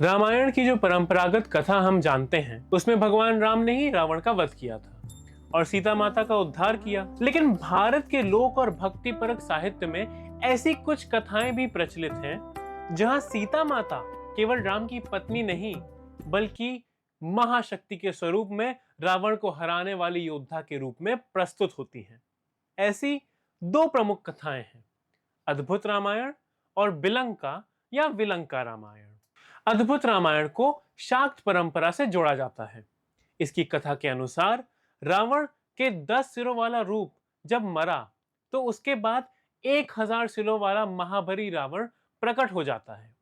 रामायण की जो परंपरागत कथा हम जानते हैं उसमें भगवान राम ने ही रावण का वध किया था और सीता माता का उद्धार किया। लेकिन भारत के लोक और भक्ति परक साहित्य में ऐसी कुछ कथाएं भी प्रचलित हैं जहां सीता माता केवल राम की पत्नी नहीं बल्कि महाशक्ति के स्वरूप में रावण को हराने वाली योद्धा के रूप में प्रस्तुत होती हैं। ऐसी दो प्रमुख कथाएं हैं, अद्भुत रामायण और बिलंका या विलंका रामायण। अद्भुत रामायण को शाक्त परंपरा से जोड़ा जाता है। इसकी कथा के अनुसार रावण के 10 सिरों वाला रूप जब मरा तो उसके बाद 1000 सिरों वाला महाबली रावण प्रकट हो जाता है।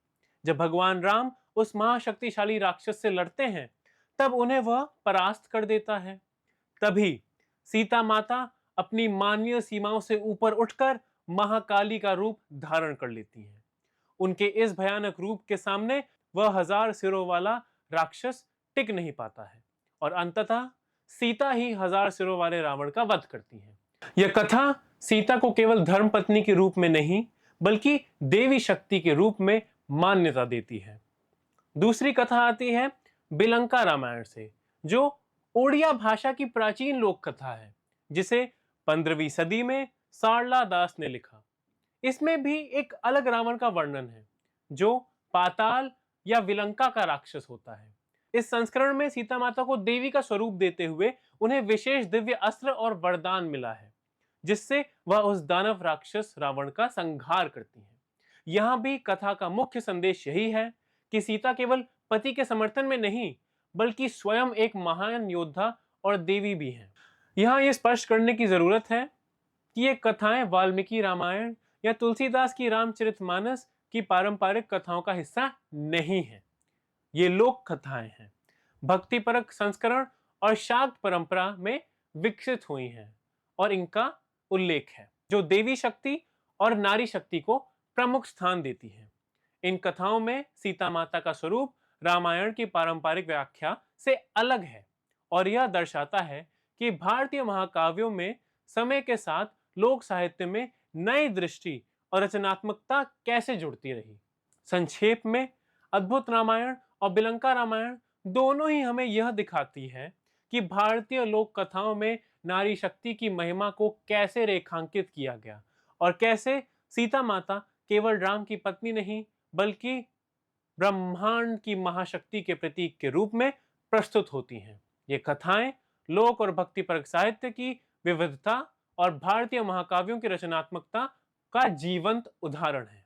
जब भगवान राम उस महाशक्तिशाली राक्षस से लड़ते हैं तब उन्हें वह परास्त कर देता है। तभी सीता माता अपनी मानवीय सीमाओं से ऊपर उठकर महाकाली का रूप धारण कर लेती हैं। उनके इस भयानक रूप के सामने वह 1000 सिरों वाला राक्षस टिक नहीं पाता है और अंततः सीता ही 1000 सिरों वाले रावण का वध करती है। यह कथा सीता को केवल धर्मपत्नी के रूप में नहीं बल्कि देवी शक्ति के रूप में मान्यता देती है। दूसरी कथा आती है बिलंका रामायण से, जो ओडिया भाषा की प्राचीन लोक कथा है जिसे 15वीं सदी में सारला दास ने लिखा। इसमें भी एक अलग रावण का वर्णन है जो पाताल या विलंका का राक्षस होता है। इस संस्करण में सीता माता को देवी का स्वरूप देते हुए उन्हें विशेष दिव्य अस्त्र और वरदान मिला है जिससे वह उस दानव राक्षस रावण का संहार करती हैं। यहां भी कथा का मुख्य संदेश यही है कि सीता केवल पति के समर्थन में नहीं बल्कि स्वयं एक महान योद्धा और देवी भी हैं। यहां यह स्पष्ट करने की जरूरत है कि ये कथाएं वाल्मीकि रामायण या तुलसीदास की रामचरितमानस की पारंपरिक कथाओं का हिस्सा नहीं है। ये लोक कथाएं हैं, भक्तिपरक संस्करण और शाक्त परंपरा में विकसित हुई हैं और इनका उल्लेख है जो देवी शक्ति और नारी शक्ति को प्रमुख स्थान देती है। इन कथाओं में सीता माता का स्वरूप रामायण की पारंपरिक व्याख्या से अलग है और यह दर्शाता है कि भारतीय महाकाव्यों में समय के साथ लोक साहित्य में नई दृष्टि और रचनात्मकता कैसे जुड़ती रही। संक्षेप में अद्भुत रामायण और बिलंका रामायण दोनों ही हमें यह दिखाती है कि भारतीय लोक कथाओं में नारी शक्ति की महिमा को कैसे रेखांकित किया गया और कैसे सीता माता केवल राम की पत्नी नहीं बल्कि ब्रह्मांड की महाशक्ति के प्रतीक के रूप में प्रस्तुत होती हैं। ये कथाएं लोक और भक्तिपरक साहित्य की विविधता और भारतीय महाकाव्यों की रचनात्मकता का जीवंत उदाहरण है।